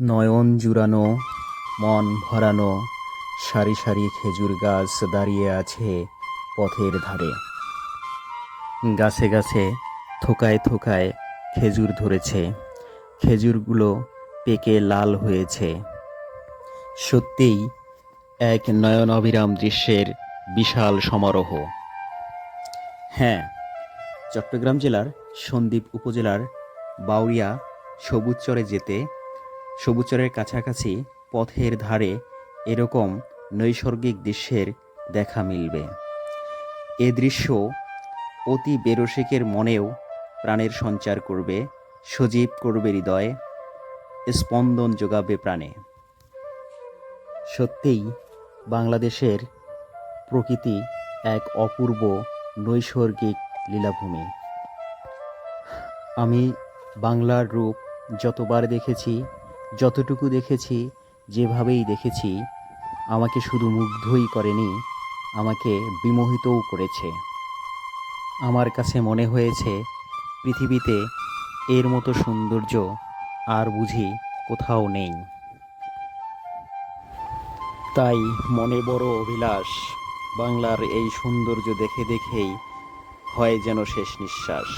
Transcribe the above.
নয়ন জুড়ানো, মন ভরানো, সারি সারি খেজুর গাছ দাঁড়িয়ে আছে পথের ধারে। গাছে গাছে থোকায় থোকায় খেজুর ধরেছে, খেজুরগুলো পেকে লাল হয়েছে। সত্যিই এক নয়ন অবিরাম দৃশ্যের বিশাল সমারোহ। হ্যাঁ, চট্টগ্রাম জেলার সন্দ্বীপ উপজেলার বাউরিয়া সবুজচরের কাছাকাছি পথের ধারে এরকম নৈসর্গিক দৃশ্যের দেখা মিলবে। এ দৃশ্য অতি বেরসিকের মনেও প্রাণের সঞ্চার করবে, সজীব করবে হৃদয়ে, স্পন্দন যোগাবে প্রাণে। সত্যিই বাংলাদেশের প্রকৃতি এক অপূর্ব নৈসর্গিক লীলাভূমি। আমি বাংলার রূপ যতবার দেখেছি, যতটুকু দেখেছি, যেভাবেই দেখেছি, আমাকে শুধু মুগ্ধই করেনি, আমাকে বিমোহিতও করেছে। আমার কাছে মনে হয়েছে পৃথিবীতে এর মতো সৌন্দর্য আর বুঝি কোথাও নেই। তাই মনে বড় অভিলাষ, বাংলার এই সৌন্দর্য দেখে দেখেই হয় যেন শেষ নিঃশ্বাস।